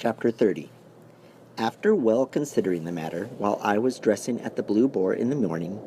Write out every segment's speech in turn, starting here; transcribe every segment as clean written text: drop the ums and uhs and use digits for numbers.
Chapter 30. After well considering the matter, while I was dressing at the Blue Boar in the morning,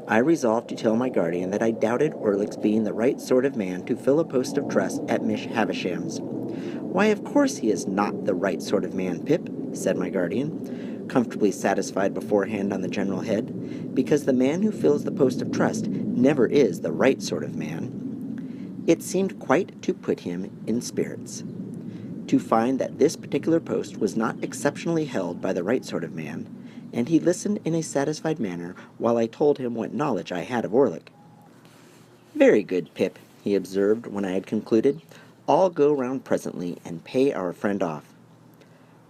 I resolved to tell my guardian that I doubted Orlick's being the right sort of man to fill a post of trust at Miss Havisham's. "Why, of course he is not the right sort of man, Pip," said my guardian, comfortably satisfied beforehand on the general head, because the man who fills the post of trust never is the right sort of man. It seemed quite to put him in spirits to find that this particular post was not exceptionally held by the right sort of man, and he listened in a satisfied manner while I told him what knowledge I had of Orlick. "Very good, Pip," he observed when I had concluded. "I'll go round presently and pay our friend off."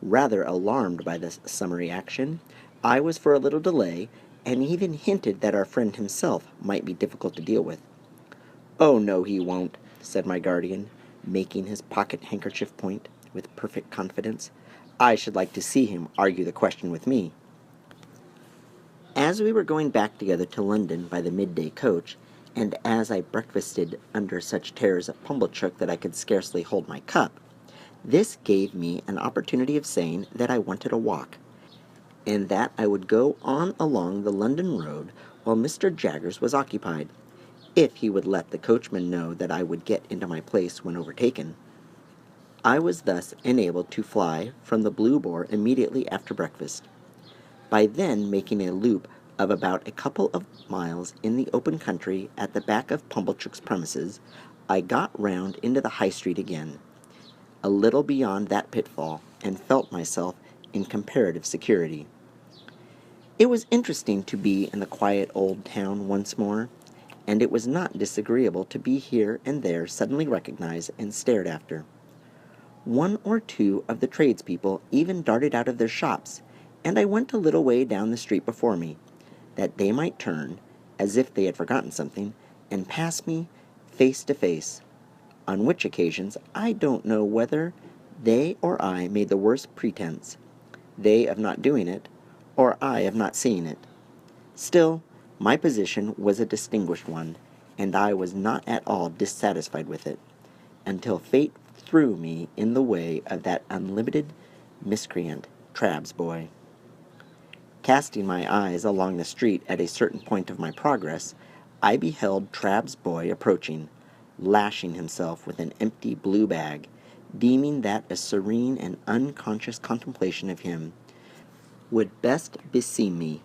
Rather alarmed by this summary action, I was for a little delay, and even hinted that our friend himself might be difficult to deal with. "Oh, no, he won't," said my guardian, making his pocket-handkerchief point with perfect confidence. "I should like to see him argue the question with me." As we were going back together to London by the midday coach, and as I breakfasted under such terrors of Pumblechook that I could scarcely hold my cup, this gave me an opportunity of saying that I wanted a walk, and that I would go on along the London road while Mr. Jaggers was occupied, if he would let the coachman know that I would get into my place when overtaken. I was thus enabled to fly from the Blue Boar immediately after breakfast. By then making a loop of about a couple of miles in the open country at the back of Pumblechook's premises, I got round into the High Street again, a little beyond that pitfall, and felt myself in comparative security. It was interesting to be in the quiet old town once more, and it was not disagreeable to be here and there suddenly recognized and stared after. One or two of the tradespeople even darted out of their shops, and I went a little way down the street before me, that they might turn, as if they had forgotten something, and pass me face to face, on which occasions I don't know whether they or I made the worst pretense, they of not doing it, or I of not seeing it. Still, my position was a distinguished one, and I was not at all dissatisfied with it, until fate threw me in the way of that unlimited miscreant, Trabb's boy. Casting my eyes along the street at a certain point of my progress, I beheld Trabb's boy approaching, lashing himself with an empty blue bag, deeming that a serene and unconscious contemplation of him would best beseem me,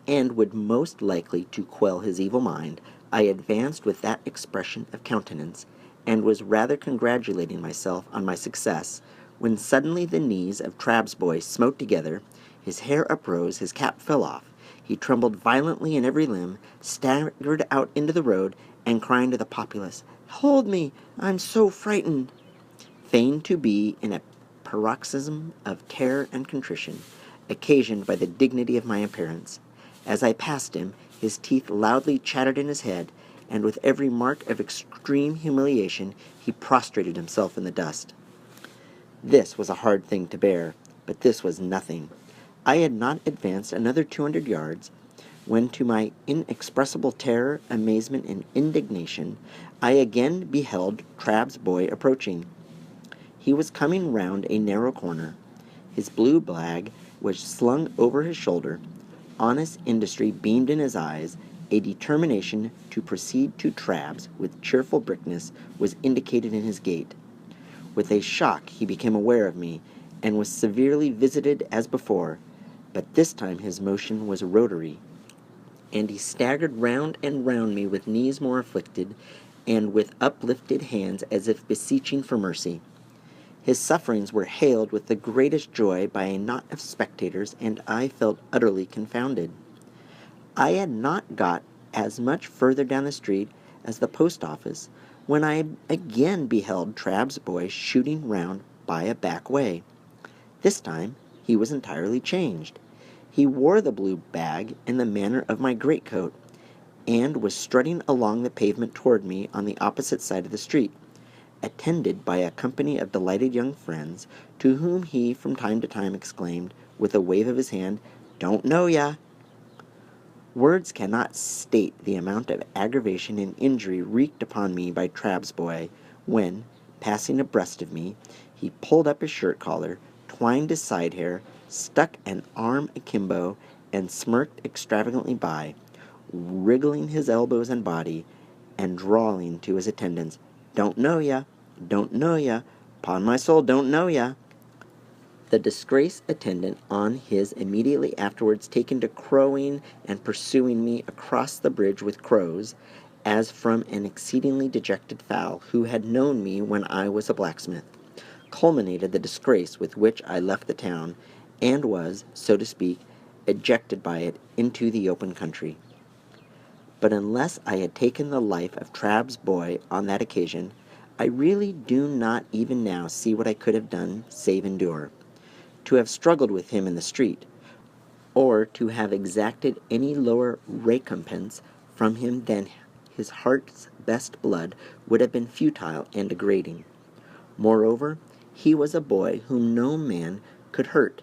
and would most likely to quell his evil mind. I advanced with that expression of countenance, and was rather congratulating myself on my success, when suddenly the knees of Trabb's boy smote together, his hair uprose, his cap fell off, he trembled violently in every limb, staggered out into the road, and crying to the populace, "Hold me, I'm so frightened," feigned to be in a paroxysm of terror and contrition, occasioned by the dignity of my appearance. As I passed him, his teeth loudly chattered in his head, and with every mark of extreme humiliation he prostrated himself in the dust. This was a hard thing to bear, but this was nothing. I had not advanced another 200 yards, when to my inexpressible terror, amazement, and indignation, I again beheld Trabb's boy approaching. He was coming round a narrow corner. His blue bag was slung over his shoulder. Honest industry beamed in his eyes. A determination to proceed to Trabb's with cheerful briskness was indicated in his gait. With a shock he became aware of me, and was severely visited as before, but this time his motion was rotary, and he staggered round and round me with knees more afflicted, and with uplifted hands as if beseeching for mercy. His sufferings were hailed with the greatest joy by a knot of spectators, and I felt utterly confounded. I had not got as much further down the street as the post-office, when I again beheld Trabb's boy shooting round by a back way. This time he was entirely changed. He wore the blue bag in the manner of my greatcoat, and was strutting along the pavement toward me on the opposite side of the street, attended by a company of delighted young friends, to whom he from time to time exclaimed, with a wave of his hand, "Don't know ya." Words cannot state the amount of aggravation and injury wreaked upon me by Trabb's boy, when, passing abreast of me, he pulled up his shirt collar, twined his side hair, stuck an arm akimbo, and smirked extravagantly by, wriggling his elbows and body, and drawling to his attendants, "Don't know ya, don't know ya, 'pon my soul, don't know ya." The disgraced attendant on his immediately afterwards taken to crowing and pursuing me across the bridge with crows, as from an exceedingly dejected fowl who had known me when I was a blacksmith, culminated the disgrace with which I left the town, and was, so to speak, ejected by it into the open country. But unless I had taken the life of Trabb's boy on that occasion, I really do not even now see what I could have done save endure. To have struggled with him in the street, or to have exacted any lower recompense from him than his heart's best blood, would have been futile and degrading. Moreover, he was a boy whom no man could hurt,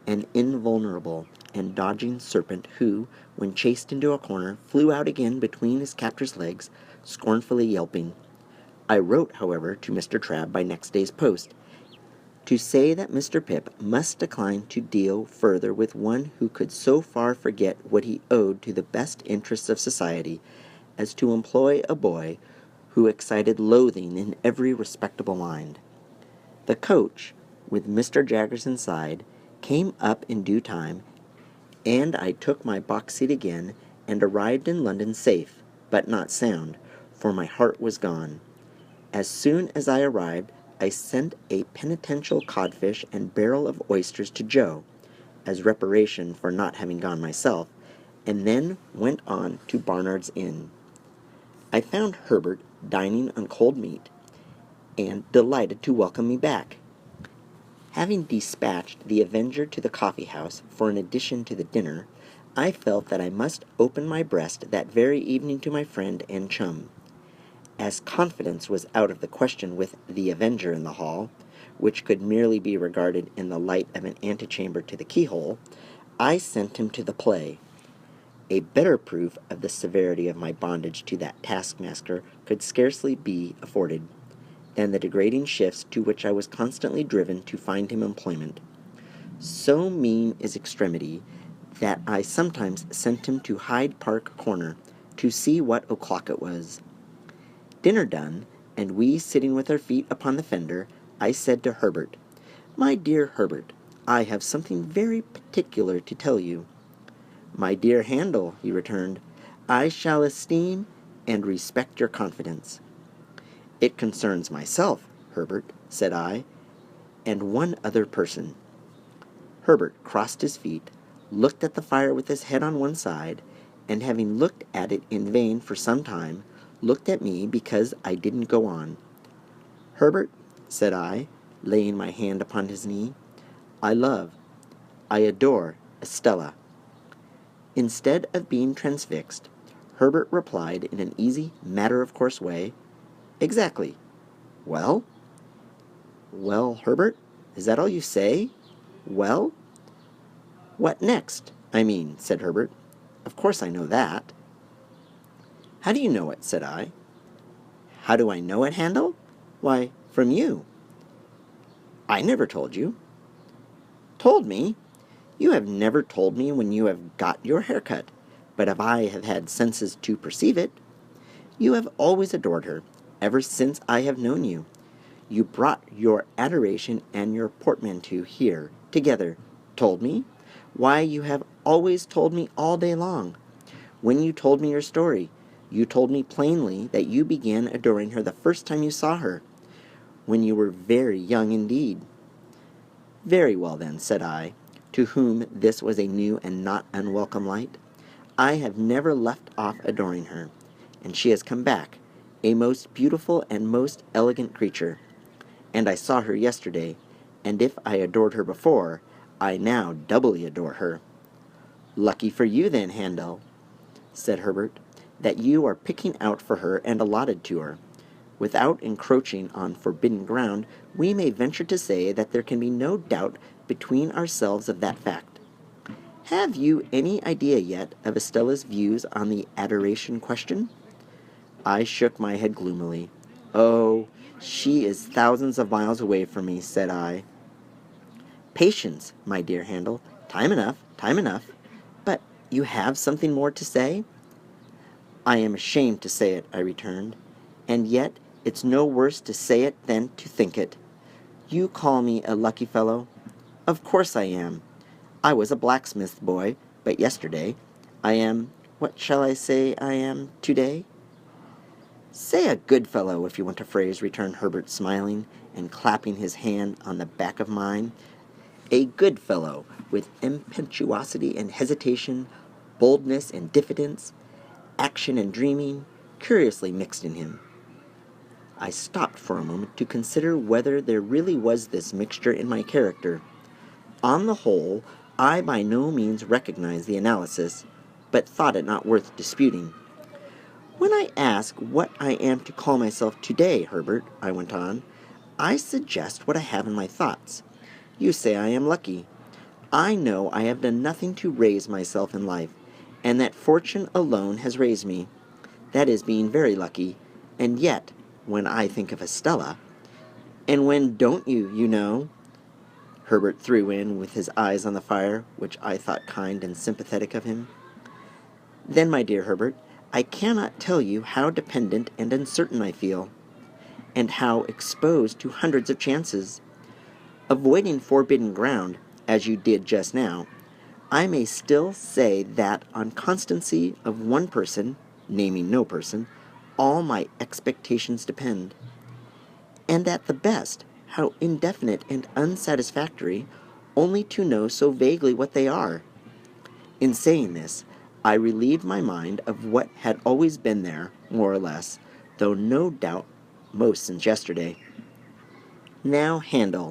an invulnerable and dodging serpent who, when chased into a corner, flew out again between his captor's legs, scornfully yelping. I wrote, however, to Mr. Trabb by next day's post, to say that Mr. Pip must decline to deal further with one who could so far forget what he owed to the best interests of society as to employ a boy who excited loathing in every respectable mind. The coach, with Mr. Jaggers inside, came up in due time, and I took my box seat again, and arrived in London safe, but not sound, for my heart was gone. As soon as I arrived, I sent a penitential codfish and barrel of oysters to Joe, as reparation for not having gone myself, and then went on to Barnard's Inn. I found Herbert dining on cold meat, and delighted to welcome me back. Having dispatched the Avenger to the coffee-house for an addition to the dinner, I felt that I must open my breast that very evening to my friend and chum. As confidence was out of the question with the Avenger in the hall, which could merely be regarded in the light of an antechamber to the keyhole, I sent him to the play. A better proof of the severity of my bondage to that taskmaster could scarcely be afforded than the degrading shifts to which I was constantly driven to find him employment. So mean is extremity that I sometimes sent him to Hyde Park Corner to see what o'clock it was. Dinner done, and we sitting with our feet upon the fender, I said to Herbert, "My dear Herbert, I have something very particular to tell you." "My dear Handel," he returned, "I shall esteem and respect your confidence." "It concerns myself, Herbert," said I, "and one other person." Herbert crossed his feet, looked at the fire with his head on one side, and having looked at it in vain for some time, looked at me because I didn't go on. "Herbert," said I, laying my hand upon his knee, "I love, I adore Estella." Instead of being transfixed, Herbert replied in an easy, matter-of-course way, "Exactly. Well?" "Well, Herbert, is that all you say? Well?" "What next, I mean," said Herbert. "Of course I know that." "How do you know it?" said I. "How do I know it, Handel? Why, from you." "I never told you." "Told me? You have never told me when you have got your hair cut, but if I have had senses to perceive it. You have always adored her, ever since I have known you. You brought your adoration and your portmanteau here, together. Told me? Why, you have always told me all day long. When you told me your story, you told me plainly that you began adoring her the first time you saw her, when you were very young indeed." "Very well, then," said I, to whom this was a new and not unwelcome light. "I have never left off adoring her, and she has come back, a most beautiful and most elegant creature. And I saw her yesterday, and if I adored her before, I now doubly adore her." "Lucky for you, then, Handel," said Herbert, "that you are picking out for her and allotted to her. Without encroaching on forbidden ground, we may venture to say that there can be no doubt between ourselves of that fact. Have you any idea yet of Estella's views on the adoration question?" I shook my head gloomily. "Oh, she is thousands of miles away from me," said I. Patience, my dear Handel. Time enough, time enough. But you have something more to say? I am ashamed to say it, I returned, and yet it's no worse to say it than to think it. You call me a lucky fellow? Of course I am. I was a blacksmith boy, but yesterday I am, what shall I say I am today? Say a good fellow, if you want a phrase, returned Herbert, smiling and clapping his hand on the back of mine. A good fellow, with impetuosity and hesitation, boldness and diffidence, action and dreaming, curiously mixed in him. I stopped for a moment to consider whether there really was this mixture in my character. On the whole, I by no means recognized the analysis, but thought it not worth disputing. When I ask what I am to call myself today, Herbert, I went on, I suggest what I have in my thoughts. You say I am lucky. I know I have done nothing to raise myself in life, and that fortune alone has raised me. That is being very lucky, and yet, when I think of Estella, and when don't you, you know? Herbert threw in, with his eyes on the fire, which I thought kind and sympathetic of him. Then, my dear Herbert, I cannot tell you how dependent and uncertain I feel, and how exposed to hundreds of chances. Avoiding forbidden ground, as you did just now, I may still say that on constancy of one person, naming no person, all my expectations depend. And at the best, how indefinite and unsatisfactory, only to know so vaguely what they are. In saying this, I relieved my mind of what had always been there, more or less, though no doubt most since yesterday. Now, Handel,